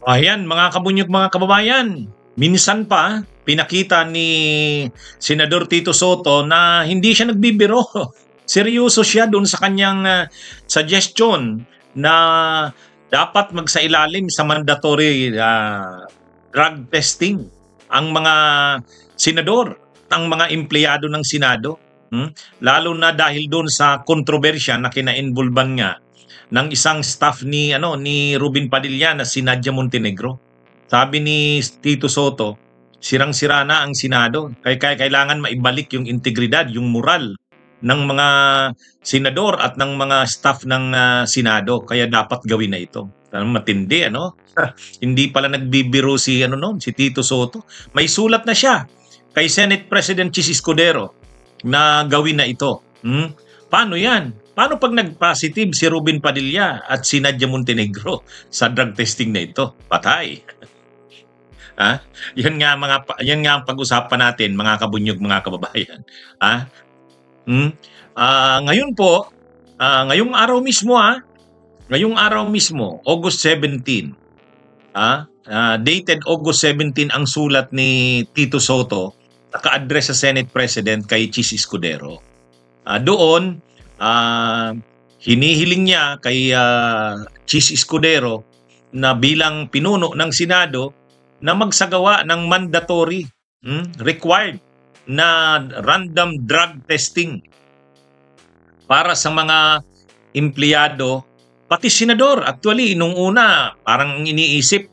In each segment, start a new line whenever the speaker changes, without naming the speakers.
Ayan, mga kabunyog, mga kababayan, minsan pa pinakita ni Senador Tito Soto na hindi siya nagbibiro. Seryoso siya doon sa kanyang suggestion na dapat magsailalim sa mandatory drug testing ang mga senador, ang mga empleyado ng Senado. Lalo na dahil doon sa kontrobersya na kina-involvan nga ng isang staff ni Ruben Padilla na si Nadia Montenegro. Sabi ni Tito Soto, sirang-sira na ang Senado. Kaya kailangan maibalik yung integridad, yung moral ng mga senador at ng mga staff ng Senado. Kaya dapat gawin na ito. Matindi, ano? Hindi pala nagbibiro si Tito Soto. May sulat na siya kay Senate President Chis Escudero na gawin na ito. Paano yan? Paano pag nag-positive si Ruben Padilla at si Nadia Montenegro sa drug testing na ito? Patay. Yan nga ang pag-usapan natin, mga kabunyog, mga kababayan. Ngayon po, ngayong araw mismo, August 17, dated August 17 ang sulat ni Tito Soto, naka-address sa Senate President kay Chis Escudero. Doon, hinihiling niya kay Chis Escudero na bilang pinuno ng Senado na magsagawa ng mandatory, required na random drug testing para sa mga empleyado, pati senador. Actually, nung una, parang iniisip,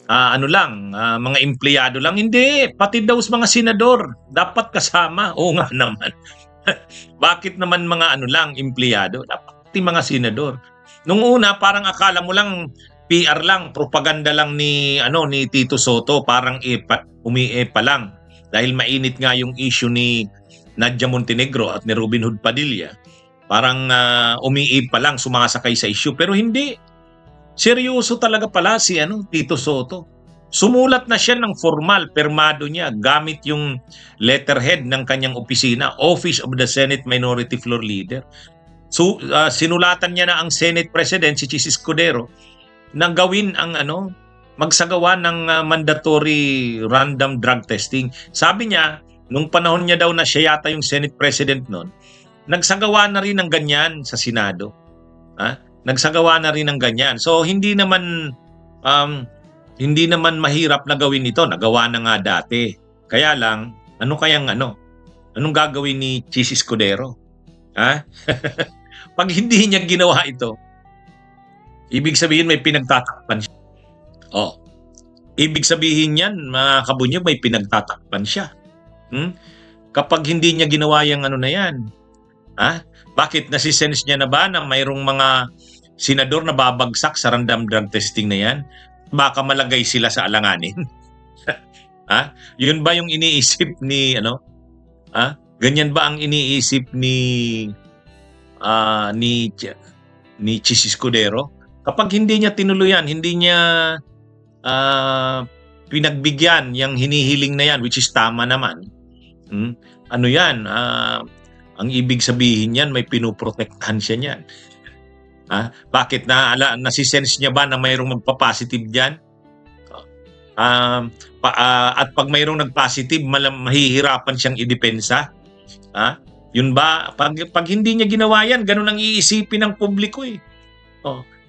mga empleyado lang. Hindi, pati daw sa mga senador, dapat kasama. Oo nga naman. Bakit naman mga empleyado? Dapat mga senador. Nung una, parang akala mo lang PR lang, propaganda lang ni Tito Soto, parang umiipa lang. Dahil mainit nga yung issue ni Nadia Montenegro at ni Robin Hood Padilla. Parang umiipa lang, sumasakay sa issue. Pero hindi. Seryoso talaga pala si Tito Soto. Sumulat na siya ng formal, permado niya, gamit yung letterhead ng kanyang opisina, Office of the Senate Minority Floor Leader. So, sinulatan niya na ang Senate President, si Chis Escudero, na gawin ang magsagawa ng mandatory random drug testing. Sabi niya, nung panahon niya daw na siya yata yung Senate President noon, nagsagawa na rin ng ganyan sa Senado. Nagsagawa na rin ng ganyan. So, hindi naman mahirap na gawin ito. Nagawa na nga dati. Kaya lang, anong gagawin ni Chis Escudero? Pag hindi niya ginawa ito, ibig sabihin may pinagtatakpan siya. Ibig sabihin yan, mga kabunyog, may pinagtatakpan siya. Kapag hindi niya ginawa yung na yan, bakit nasisense niya na ba na mayroong mga senador na babagsak sa random drug testing na yan? Baka malagay sila sa alanganin. Yun ba yung iniisip ni ganyan ba ang iniisip ni Chis Escudero? Kapag hindi niya tinuluyan, hindi niya pinagbigyan yung hinihiling na yan, which is tama naman. Ang ibig sabihin yan, may pinuprotektahan siya niyan. Bakit nasisense niya ba na mayroong magpa-positive diyan? At pag mayroong nag-positive, mahihirapan siyang idepensa. Yun ba? Pag hindi niya ginawa yan, ganun ang iisipin ng publiko eh.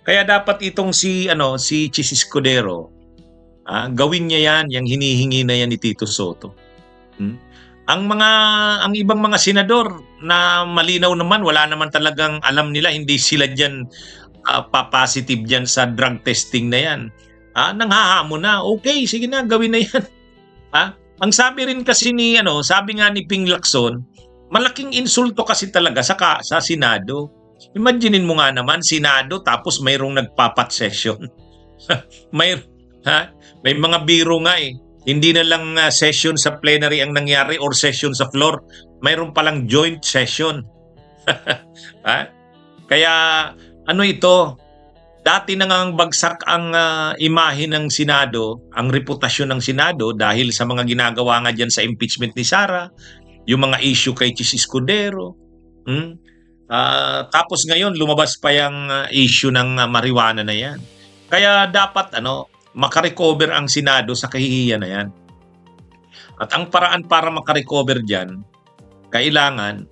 Kaya dapat itong si Chis Escudero, gawin niya yan, yung hinihingi na yan ni Tito Soto. Ang ibang mga senador na malinaw naman, wala naman talagang alam nila, hindi sila diyan pa-positive diyan sa drug testing na yan. Nanghahamon na, okay, sige na, gawin na yan. Ang sabi rin kasi sabi nga ni Ping Lacson, malaking insulto kasi talaga sa Senado. Imaginein mo nga naman, Senado, tapos mayroong nagpapat session. may mga biro nga eh. Hindi na lang session sa plenary ang nangyari or session sa floor. Mayroon palang joint session. Kaya ito, dati na ngang bagsak ang imahe ng Senado, ang reputasyon ng Senado dahil sa mga ginagawa nga dyan sa impeachment ni Sara, yung mga issue kay Chis Escudero. Tapos ngayon lumabas pa yung issue ng marijuana na yan. Kaya dapat makarecover ang Senado sa kahihiyan na yan. At ang paraan para makarecover dyan, kailangan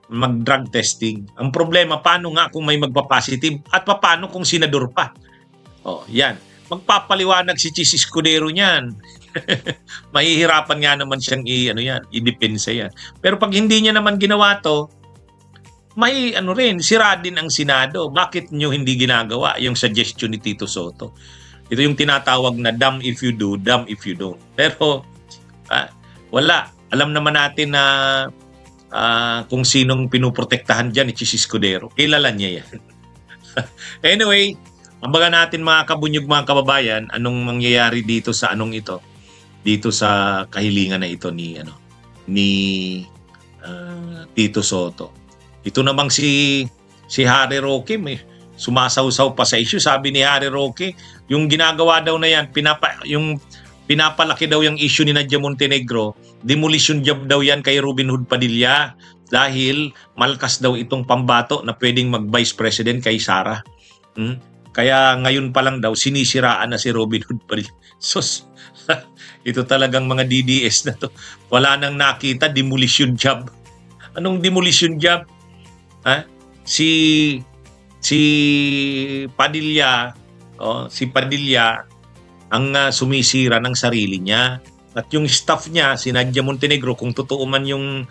mag-drug testing. Ang problema, paano nga kung may magpa-positive at paano kung senador pa? Oh, yan. Magpapaliwanag si Chis Escudero niyan. Mahihirapan nga naman siyang i-depensa yan. Pero pag hindi niya naman ginawa to, may sira din ang Senado. Bakit nyo hindi ginagawa yung suggestion ni Tito Soto? Ito yung tinatawag na dumb if you do, dumb if you don't. Pero wala. Alam naman natin na kung sinong pinuprotektahan dyan ni Chis Escudero. Kilala niya yan. Anyway, ambagan natin mga kabunyog, mga kababayan, anong mangyayari dito sa dito sa kahilingan na ito ni Tito Soto. Ito namang si Harry Roque, sumasawsaw pa sa issue. Sabi ni Harry Roque, yung ginagawa daw na yan, pinapalaki daw yung issue ni Nadia Montenegro, demolition job daw yan kay Robin Hood Padilla dahil malakas daw itong pambato na pwedeng mag-vice president kay Sara. Kaya ngayon pa lang daw sinisiraan na si Robin Hood Padilla. Sus, ito talagang mga DDS na to. Wala nang nakita, demolition job. Anong demolition job? Si Padilla, si Padilla ang sumisira ng sarili niya. At yung staff niya, si Nadia Montenegro, kung totoo man yung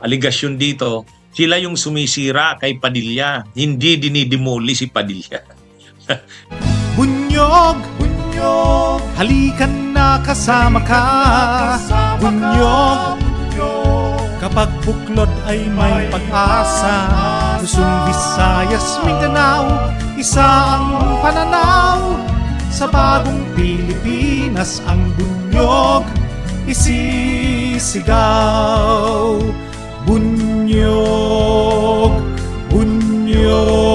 aligasyon dito, sila yung sumisira kay Padilla. Hindi dinidemoli si Padilla.
Bunyog, bunyog, halikan na kasama ka. Bunyog, kapag buklod ay may pag-asa. Luzon, Visayas, Mindanao, isa ang pananaw. Sa bagong Pilipinas ang bunyog isisigaw. Bunyog, bunyog.